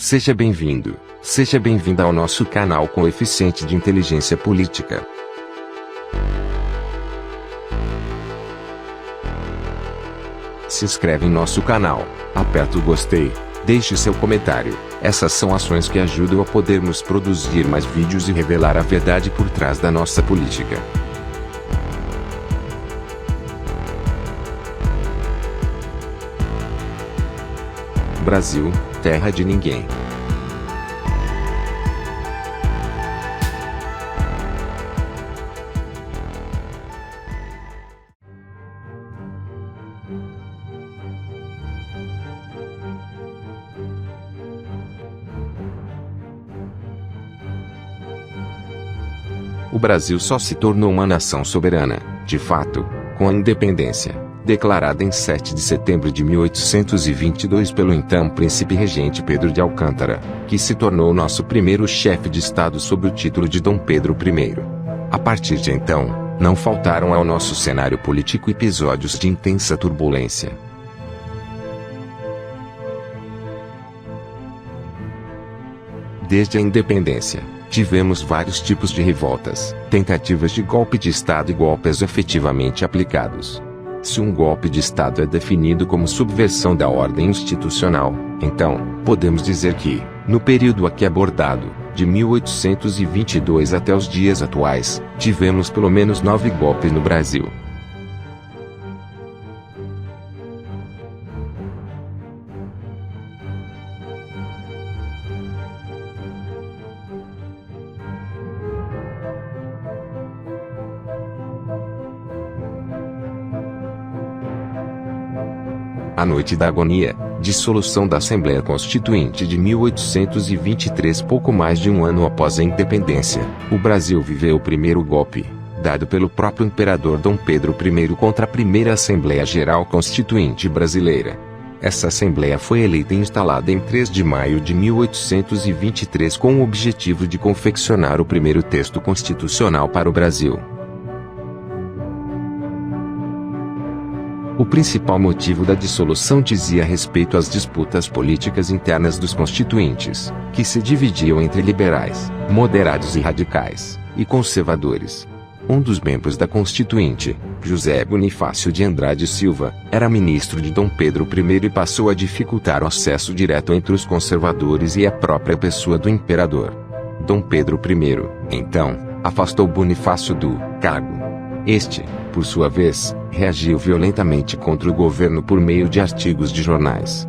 Seja bem-vindo, seja bem-vinda ao nosso canal Coeficiente de Inteligência Política. Se inscreve em nosso canal, aperta o gostei, deixe seu comentário. Essas são ações que ajudam a podermos produzir mais vídeos e revelar a verdade por trás da nossa política. Brasil, terra de ninguém. O Brasil só se tornou uma nação soberana, de fato, com a independência, declarada em 7 de setembro de 1822 pelo então príncipe regente Pedro de Alcântara, que se tornou nosso primeiro chefe de Estado sob o título de Dom Pedro I. A partir de então, não faltaram ao nosso cenário político episódios de intensa turbulência. Desde a independência, tivemos vários tipos de revoltas, tentativas de golpe de Estado e golpes efetivamente aplicados. Se um golpe de Estado é definido como subversão da ordem institucional, então, podemos dizer que, no período aqui abordado, de 1822 até os dias atuais, tivemos pelo menos 9 golpes no Brasil. A Noite da Agonia, dissolução da Assembleia Constituinte de 1823. Pouco mais de um ano após a independência, o Brasil viveu o primeiro golpe, dado pelo próprio imperador Dom Pedro I contra a primeira Assembleia Geral Constituinte Brasileira. Essa Assembleia foi eleita e instalada em 3 de maio de 1823 com o objetivo de confeccionar o primeiro texto constitucional para o Brasil. O principal motivo da dissolução dizia respeito às disputas políticas internas dos constituintes, que se dividiam entre liberais, moderados e radicais, e conservadores. Um dos membros da Constituinte, José Bonifácio de Andrade Silva, era ministro de Dom Pedro I e passou a dificultar o acesso direto entre os conservadores e a própria pessoa do imperador. Dom Pedro I, então, afastou Bonifácio do cargo. Este, por sua vez, reagiu violentamente contra o governo por meio de artigos de jornais.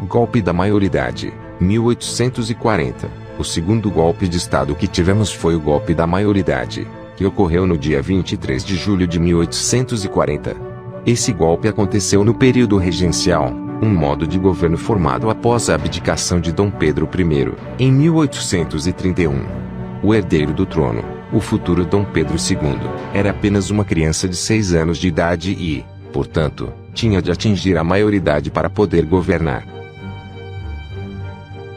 Golpe da maioridade, 1840. O segundo golpe de Estado que tivemos foi o golpe da maioridade, que ocorreu no dia 23 de julho de 1840. Esse golpe aconteceu no período regencial, um modo de governo formado após a abdicação de Dom Pedro I, em 1831. O herdeiro do trono, o futuro Dom Pedro II, era apenas uma criança de 6 anos de idade e, portanto, tinha de atingir a maioridade para poder governar.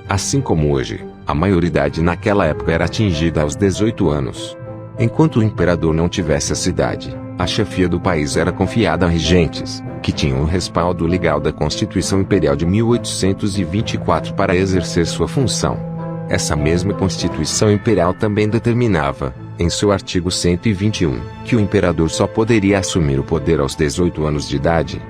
Assim como hoje, a maioridade naquela época era atingida aos 18 anos. Enquanto o imperador não tivesse essa idade, a chefia do país era confiada a regentes, que tinham o respaldo legal da Constituição Imperial de 1824 para exercer sua função. Essa mesma Constituição Imperial também determinava, em seu artigo 121, que o imperador só poderia assumir o poder aos 18 anos de idade.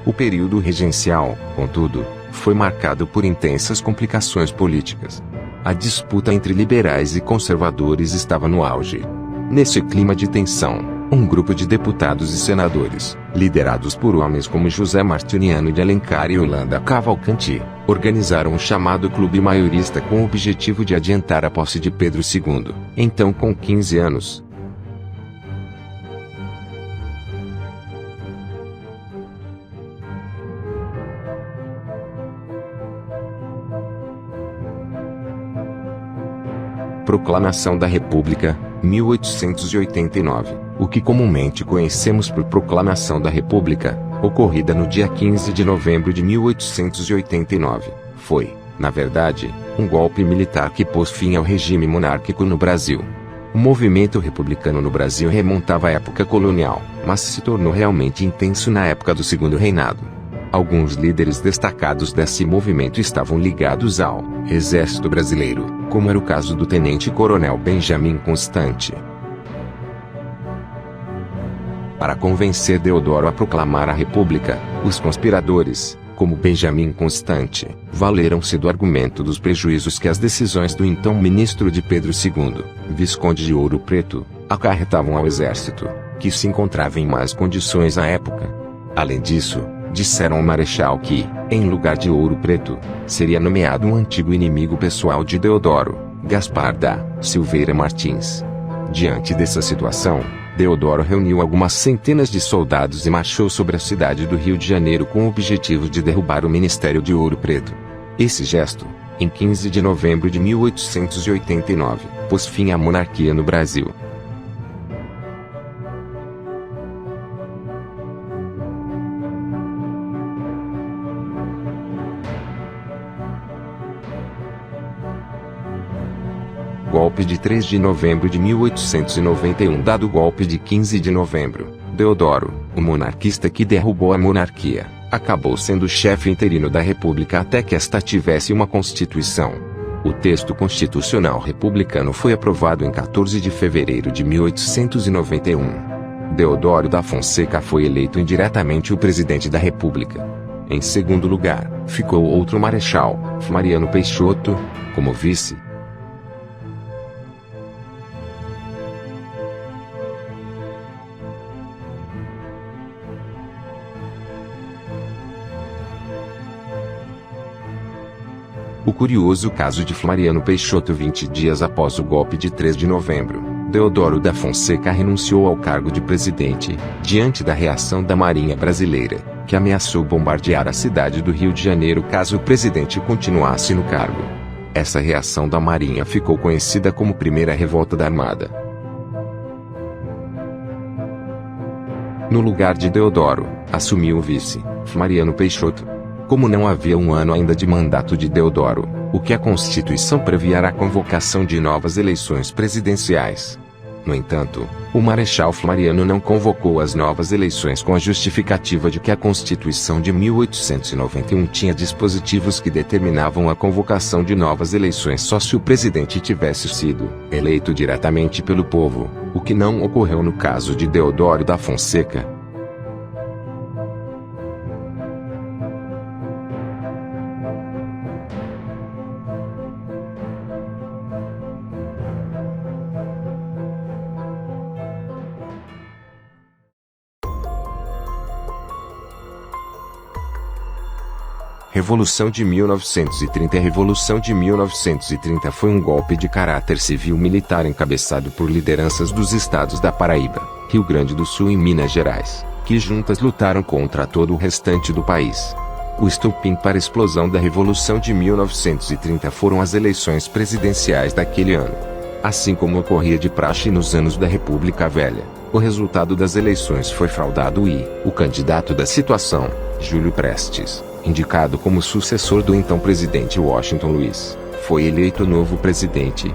O período regencial, contudo, foi marcado por intensas complicações políticas. A disputa entre liberais e conservadores estava no auge. Nesse clima de tensão, um grupo de deputados e senadores, liderados por homens como José Martiniano de Alencar e Holanda Cavalcanti, organizaram um chamado Clube Maiorista com o objetivo de adiantar a posse de Pedro II, então com 15 anos. Proclamação da República, 1889, o que comumente conhecemos por Proclamação da República, ocorrida no dia 15 de novembro de 1889, foi, na verdade, um golpe militar que pôs fim ao regime monárquico no Brasil. O movimento republicano no Brasil remontava à época colonial, mas se tornou realmente intenso na época do Segundo Reinado. Alguns líderes destacados desse movimento estavam ligados ao Exército Brasileiro, como era o caso do tenente-coronel Benjamin Constant. Para convencer Deodoro a proclamar a República, os conspiradores, como Benjamin Constant, valeram-se do argumento dos prejuízos que as decisões do então ministro de Pedro II, Visconde de Ouro Preto, acarretavam ao exército, que se encontrava em más condições à época. Além disso, disseram ao marechal que, em lugar de Ouro Preto, seria nomeado um antigo inimigo pessoal de Deodoro, Gaspar da Silveira Martins. Diante dessa situação, Deodoro reuniu algumas centenas de soldados e marchou sobre a cidade do Rio de Janeiro com o objetivo de derrubar o Ministério de Ouro Preto. Esse gesto, em 15 de novembro de 1889, pôs fim à monarquia no Brasil. Golpe de 3 de novembro de 1891. Dado o golpe de 15 de novembro, Deodoro, o monarquista que derrubou a monarquia, acabou sendo chefe interino da República até que esta tivesse uma Constituição. O texto constitucional republicano foi aprovado em 14 de fevereiro de 1891. Deodoro da Fonseca foi eleito indiretamente o presidente da República. Em segundo lugar, ficou outro marechal, Floriano Peixoto, como vice. O curioso caso de Floriano Peixoto. 20 dias após o golpe de 3 de novembro, Deodoro da Fonseca renunciou ao cargo de presidente, diante da reação da Marinha Brasileira, que ameaçou bombardear a cidade do Rio de Janeiro caso o presidente continuasse no cargo. Essa reação da Marinha ficou conhecida como Primeira Revolta da Armada. No lugar de Deodoro, assumiu o vice, Floriano Peixoto. Como não havia um ano ainda de mandato de Deodoro, o que a Constituição previa era a convocação de novas eleições presidenciais. No entanto, o Marechal Floriano não convocou as novas eleições com a justificativa de que a Constituição de 1891 tinha dispositivos que determinavam a convocação de novas eleições só se o presidente tivesse sido eleito diretamente pelo povo, o que não ocorreu no caso de Deodoro da Fonseca. Revolução de 1930. A Revolução de 1930 foi um golpe de caráter civil-militar encabeçado por lideranças dos estados da Paraíba, Rio Grande do Sul e Minas Gerais, que juntas lutaram contra todo o restante do país. O estopim para a explosão da Revolução de 1930 foram as eleições presidenciais daquele ano. Assim como ocorria de praxe nos anos da República Velha, o resultado das eleições foi fraudado e o candidato da situação, Júlio Prestes, indicado como sucessor do então presidente Washington Luiz, foi eleito novo presidente.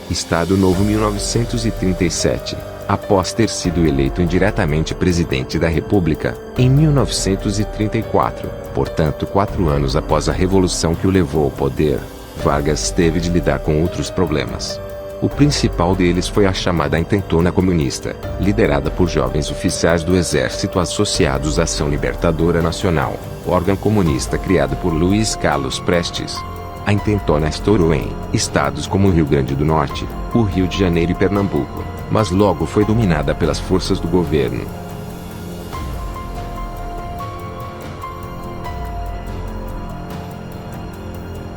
Estado Novo 1937. Após ter sido eleito indiretamente presidente da República, em 1934, portanto 4 anos após a revolução que o levou ao poder, Vargas teve de lidar com outros problemas. O principal deles foi a chamada Intentona Comunista, liderada por jovens oficiais do Exército associados à Ação Libertadora Nacional, órgão comunista criado por Luiz Carlos Prestes. A Intentona estourou em estados como o Rio Grande do Norte, o Rio de Janeiro e Pernambuco, mas logo foi dominada pelas forças do governo.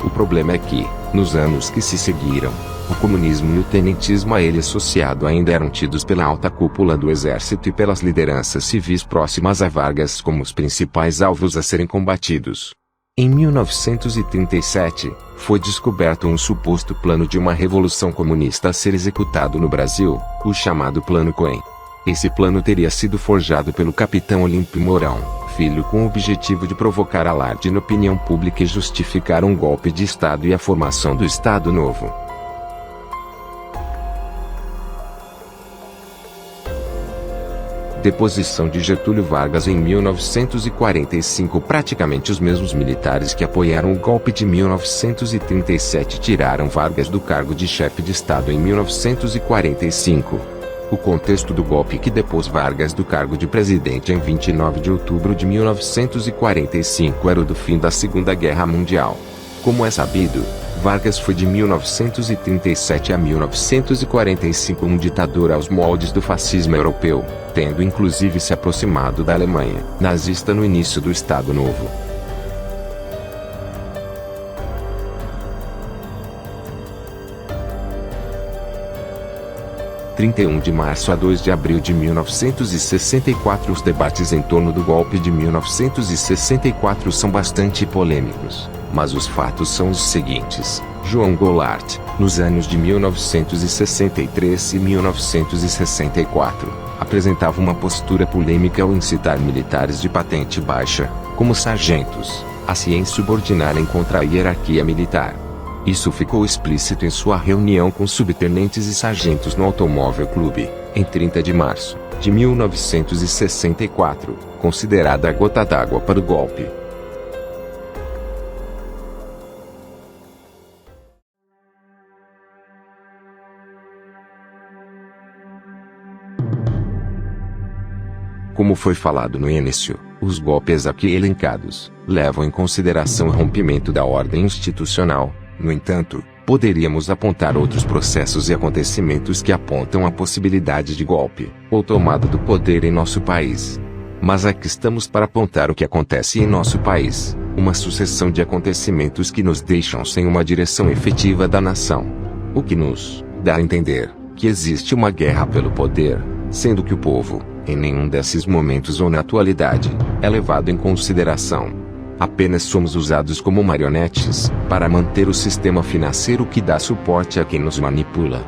O problema é que, nos anos que se seguiram, o comunismo e o tenentismo a ele associado ainda eram tidos pela alta cúpula do exército e pelas lideranças civis próximas a Vargas como os principais alvos a serem combatidos. Em 1937, foi descoberto um suposto plano de uma revolução comunista a ser executado no Brasil, o chamado Plano Cohen. Esse plano teria sido forjado pelo capitão Olímpio Mourão, Filho com o objetivo de provocar alarde na opinião pública e justificar um golpe de Estado e a formação do Estado Novo. Deposição de Getúlio Vargas em 1945. Praticamente os mesmos militares que apoiaram o golpe de 1937 tiraram Vargas do cargo de chefe de Estado em 1945. O contexto do golpe que depôs Vargas do cargo de presidente em 29 de outubro de 1945 era o do fim da Segunda Guerra Mundial. Como é sabido, Vargas foi de 1937 a 1945 um ditador aos moldes do fascismo europeu, tendo inclusive se aproximado da Alemanha nazista no início do Estado Novo. De março a 2 de abril de 1964. Os debates em torno do golpe de 1964 são bastante polêmicos, mas os fatos são os seguintes. João Goulart, nos anos de 1963 e 1964, apresentava uma postura polêmica ao incitar militares de patente baixa, como sargentos, a se insubordinarem contra a hierarquia militar. Isso ficou explícito em sua reunião com subtenentes e sargentos no Automóvel Clube, em 30 de março de 1964, considerada a gota d'água para o golpe. Como foi falado no início, os golpes aqui elencados levam em consideração o rompimento da ordem institucional. No entanto, poderíamos apontar outros processos e acontecimentos que apontam a possibilidade de golpe ou tomada do poder em nosso país. Mas aqui estamos para apontar o que acontece em nosso país, uma sucessão de acontecimentos que nos deixam sem uma direção efetiva da nação. O que nos dá a entender que existe uma guerra pelo poder, sendo que o povo, em nenhum desses momentos ou na atualidade, é levado em consideração. Apenas somos usados como marionetes, para manter o sistema financeiro que dá suporte a quem nos manipula.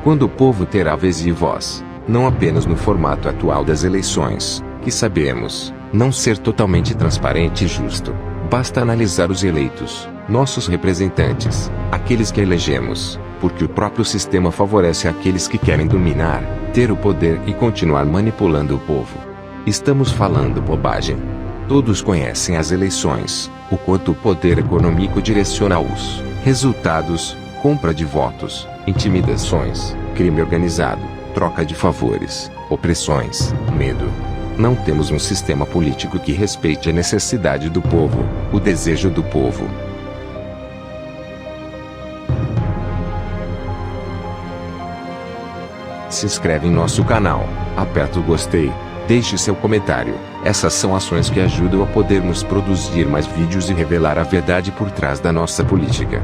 Quando o povo terá vez e voz, não apenas no formato atual das eleições, que sabemos não ser totalmente transparente e justo, basta analisar os eleitos, nossos representantes, aqueles que elegemos, porque o próprio sistema favorece aqueles que querem dominar, ter o poder e continuar manipulando o povo. Estamos falando bobagem. Todos conhecem as eleições, o quanto o poder econômico direciona os resultados, compra de votos, intimidações, crime organizado, troca de favores, opressões, medo. Não temos um sistema político que respeite a necessidade do povo, o desejo do povo. Se inscreve em nosso canal, aperta o gostei, deixe seu comentário. Essas são ações que ajudam a podermos produzir mais vídeos e revelar a verdade por trás da nossa política.